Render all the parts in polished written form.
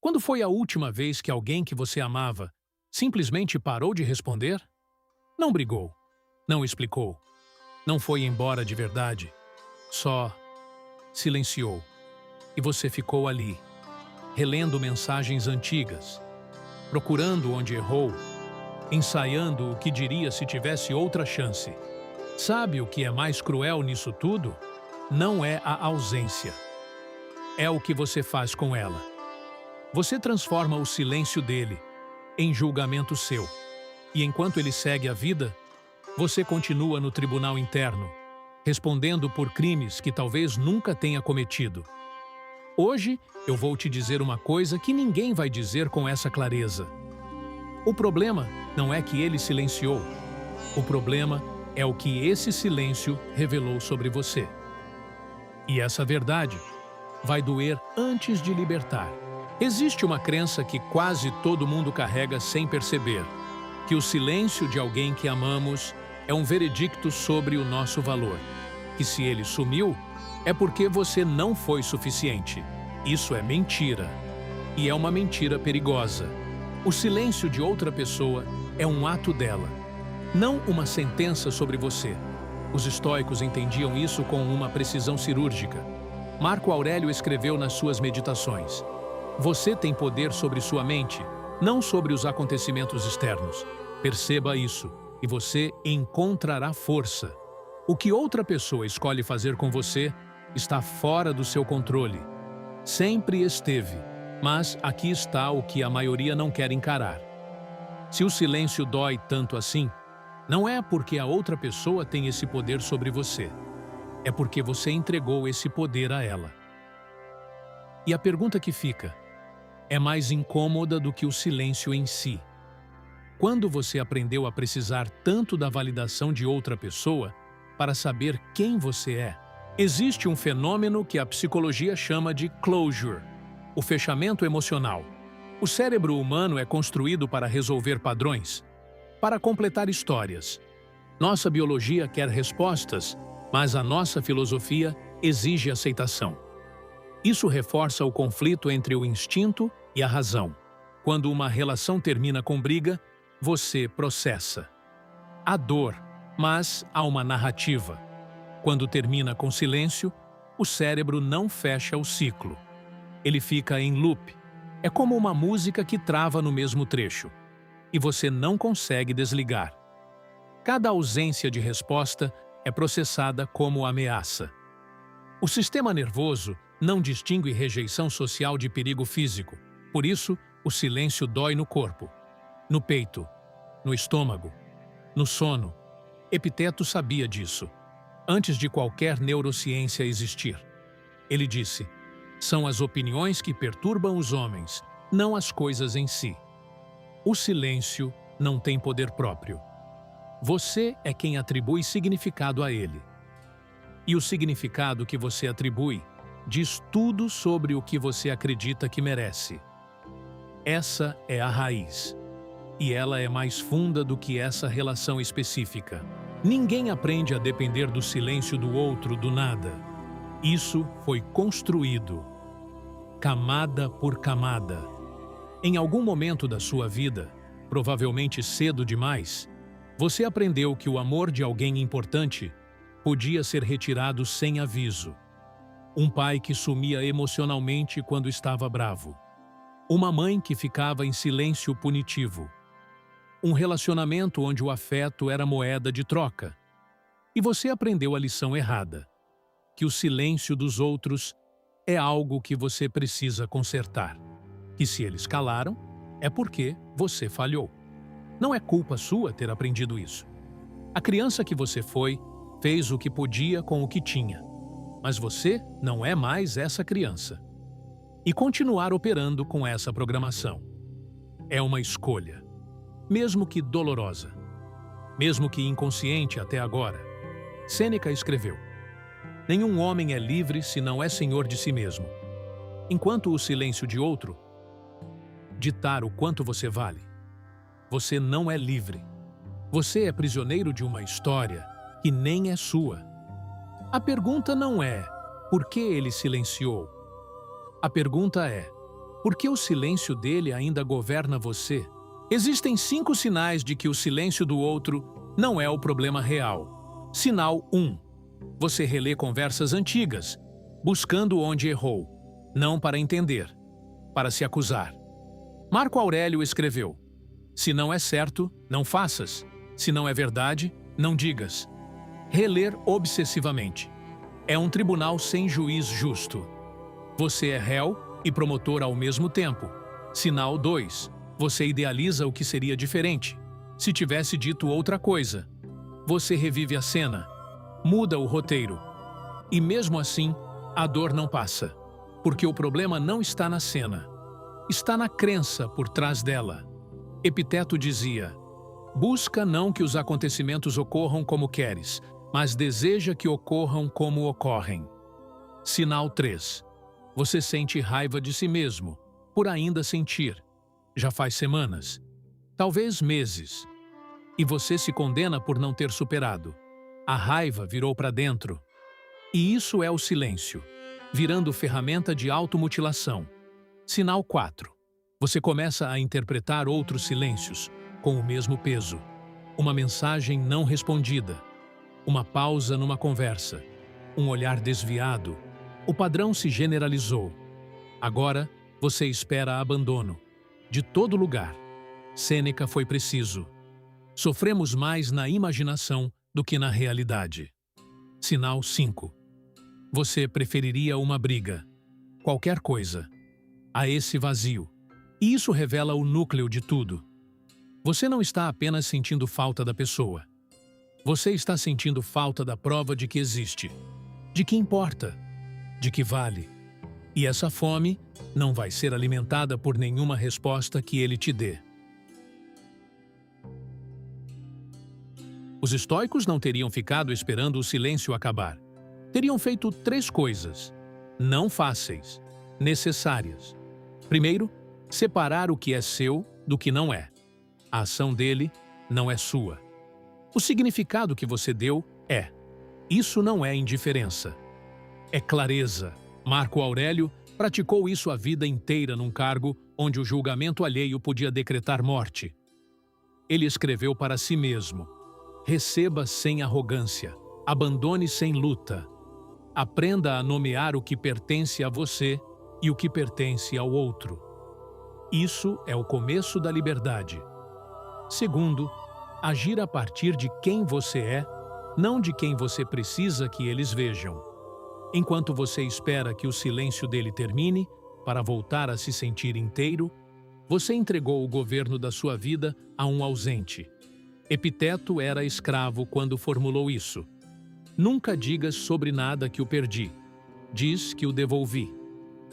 Quando foi a última vez que alguém que você amava simplesmente parou de responder? Não brigou, não explicou, não foi embora de verdade, só silenciou. E você ficou ali, relendo mensagens antigas, procurando onde errou, ensaiando o que diria se tivesse outra chance. Sabe o que é mais cruel nisso tudo? Não é a ausência. É o que você faz com ela. Você transforma o silêncio dele em julgamento seu. E enquanto ele segue a vida, você continua no tribunal interno, respondendo por crimes que talvez nunca tenha cometido. Hoje, eu vou te dizer uma coisa que ninguém vai dizer com essa clareza. O problema não é que ele silenciou. O problema é o que esse silêncio revelou sobre você. E essa verdade vai doer antes de libertar. Existe uma crença que quase todo mundo carrega sem perceber, que o silêncio de alguém que amamos é um veredicto sobre o nosso valor, que se ele sumiu, é porque você não foi suficiente. Isso é mentira. E é uma mentira perigosa. O silêncio de outra pessoa é um ato dela, não uma sentença sobre você. Os estoicos entendiam isso com uma precisão cirúrgica. Marco Aurélio escreveu nas suas meditações: você tem poder sobre sua mente, não sobre os acontecimentos externos. Perceba isso, e você encontrará força. O que outra pessoa escolhe fazer com você está fora do seu controle. Sempre esteve, mas aqui está o que a maioria não quer encarar. Se o silêncio dói tanto assim, não é porque a outra pessoa tem esse poder sobre você. É porque você entregou esse poder a ela. E a pergunta que fica é mais incômoda do que o silêncio em si. Quando você aprendeu a precisar tanto da validação de outra pessoa para saber quem você é? Existe um fenômeno que a psicologia chama de closure, o fechamento emocional. O cérebro humano é construído para resolver padrões, para completar histórias. Nossa biologia quer respostas, mas a nossa filosofia exige aceitação. Isso reforça o conflito entre o instinto e a razão. Quando uma relação termina com briga, você processa. Há dor, mas há uma narrativa. Quando termina com silêncio, o cérebro não fecha o ciclo. Ele fica em loop. É como uma música que trava no mesmo trecho. E você não consegue desligar. Cada ausência de resposta é processada como ameaça. O sistema nervoso não distingue rejeição social de perigo físico. Por isso, o silêncio dói no corpo, no peito, no estômago, no sono. Epiteto sabia disso, antes de qualquer neurociência existir. Ele disse: são as opiniões que perturbam os homens, não as coisas em si. O silêncio não tem poder próprio. Você é quem atribui significado a ele. E o significado que você atribui diz tudo sobre o que você acredita que merece. Essa é a raiz. E ela é mais funda do que essa relação específica. Ninguém aprende a depender do silêncio do outro do nada. Isso foi construído, camada por camada. Em algum momento da sua vida, provavelmente cedo demais, você aprendeu que o amor de alguém importante podia ser retirado sem aviso. Um pai que sumia emocionalmente quando estava bravo. Uma mãe que ficava em silêncio punitivo. Um relacionamento onde o afeto era moeda de troca. E você aprendeu a lição errada, que o silêncio dos outros é algo que você precisa consertar. Que se eles calaram, é porque você falhou. Não é culpa sua ter aprendido isso. A criança que você foi, fez o que podia com o que tinha. Mas você não é mais essa criança. E continuar operando com essa programação é uma escolha, mesmo que dolorosa, mesmo que inconsciente até agora. Sêneca escreveu: nenhum homem é livre se não é senhor de si mesmo. Enquanto o silêncio de outro ditar o quanto você vale, você não é livre. Você é prisioneiro de uma história que nem é sua. A pergunta não é por que ele silenciou. A pergunta é: Por que o silêncio dele ainda governa você? Existem 5 sinais de que o silêncio do outro não é o problema real. Sinal 1. Você relê conversas antigas, buscando onde errou, não para entender, para se acusar. Marco Aurélio escreveu: se não é certo, não faças. Se não é verdade, não digas. Reler obsessivamente. É um tribunal sem juiz justo. Você é réu e promotor ao mesmo tempo. Sinal 2. Você idealiza o que seria diferente. Se tivesse dito outra coisa. Você revive a cena. Muda o roteiro. E mesmo assim, a dor não passa. Porque o problema não está na cena. Está na crença por trás dela. Epiteto dizia: busca não que os acontecimentos ocorram como queres, mas deseja que ocorram como ocorrem. Sinal 3. Você sente raiva de si mesmo, por ainda sentir. Já faz semanas, talvez meses. E você se condena por não ter superado. A raiva virou para dentro. E isso é o silêncio, virando ferramenta de automutilação. Sinal 4. Você começa a interpretar outros silêncios, com o mesmo peso. Uma mensagem não respondida. Uma pausa numa conversa. Um olhar desviado. O padrão se generalizou. Agora, você espera abandono. De todo lugar. Sêneca foi preciso. Sofremos mais na imaginação do que na realidade. Sinal 5. Você preferiria uma briga. Qualquer coisa. A esse vazio. E isso revela o núcleo de tudo. Você não está apenas sentindo falta da pessoa. Você está sentindo falta da prova de que existe. De que importa. De que vale. E essa fome não vai ser alimentada por nenhuma resposta que ele te dê. Os estoicos não teriam ficado esperando o silêncio acabar. Teriam feito 3 coisas, não fáceis, necessárias. Primeiro, separar o que é seu do que não é. A ação dele não é sua. O significado que você deu é. Isso não é indiferença. É clareza. Marco Aurélio praticou isso a vida inteira num cargo onde o julgamento alheio podia decretar morte. Ele escreveu para si mesmo: receba sem arrogância, abandone sem luta. Aprenda a nomear o que pertence a você e o que pertence ao outro. Isso é o começo da liberdade. Segundo, agir a partir de quem você é, não de quem você precisa que eles vejam. Enquanto você espera que o silêncio dele termine, para voltar a se sentir inteiro, você entregou o governo da sua vida a um ausente. Epiteto era escravo quando formulou isso. Nunca digas sobre nada que o perdi. Diz que o devolvi.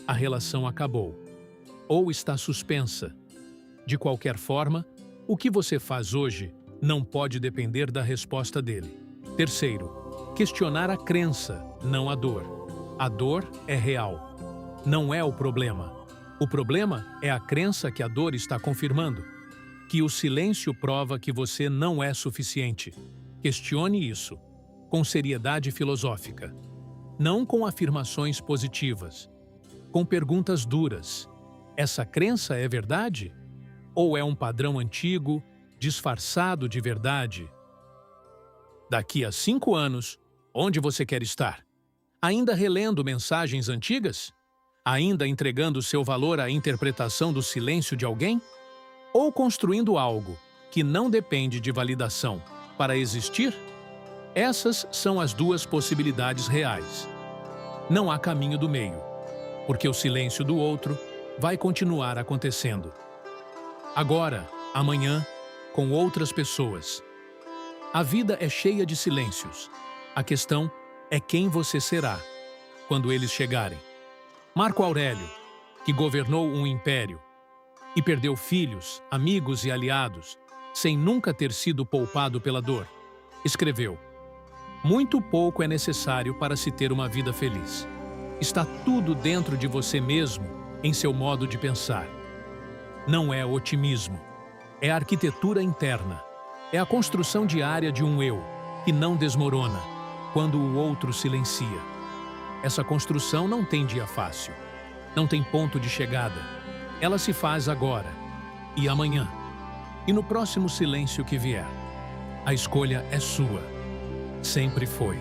A relação acabou. Ou está suspensa. De qualquer forma, o que você faz hoje não pode depender da resposta dele. Terceiro, questionar a crença, não a dor. A dor é real. Não é o problema. O problema é a crença que a dor está confirmando. Que o silêncio prova que você não é suficiente. Questione isso, com seriedade filosófica. Não com afirmações positivas. Com perguntas duras. Essa crença é verdade? Ou é um padrão antigo, disfarçado de verdade? Daqui a 5 anos, onde você quer estar? Ainda relendo mensagens antigas? Ainda entregando seu valor à interpretação do silêncio de alguém? Ou construindo algo que não depende de validação para existir? Essas são as 2 possibilidades reais. Não há caminho do meio, porque o silêncio do outro vai continuar acontecendo. Agora, amanhã, com outras pessoas. A vida é cheia de silêncios. A questão é quem você será quando eles chegarem. Marco Aurélio, que governou um império e perdeu filhos, amigos e aliados, sem nunca ter sido poupado pela dor, escreveu: muito pouco é necessário para se ter uma vida feliz. Está tudo dentro de você mesmo, em seu modo de pensar. Não é otimismo. É a arquitetura interna. É a construção diária de um eu, que não desmorona, quando o outro silencia. Essa construção não tem dia fácil. Não tem ponto de chegada. Ela se faz agora, e amanhã, e no próximo silêncio que vier. A escolha é sua. Sempre foi.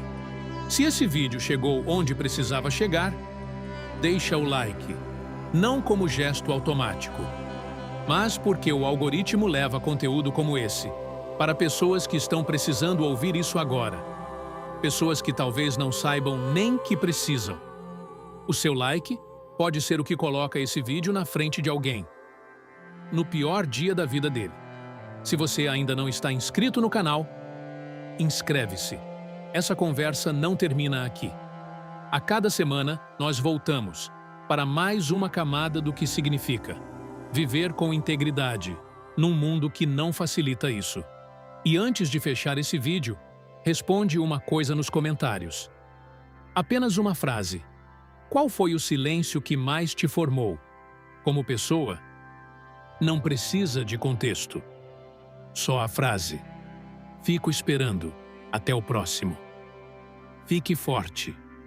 Se esse vídeo chegou onde precisava chegar, deixa o like, não como gesto automático, mas porque o algoritmo leva conteúdo como esse para pessoas que estão precisando ouvir isso agora. Pessoas que talvez não saibam nem que precisam. O seu like pode ser o que coloca esse vídeo na frente de alguém, no pior dia da vida dele. Se você ainda não está inscrito no canal, inscreve-se. Essa conversa não termina aqui. A cada semana, nós voltamos para mais uma camada do que significa viver com integridade num mundo que não facilita isso. E antes de fechar esse vídeo, responde uma coisa nos comentários. Apenas uma frase. Qual foi o silêncio que mais te formou? Como pessoa, não precisa de contexto. Só a frase. Fico esperando. Até o próximo. Fique forte.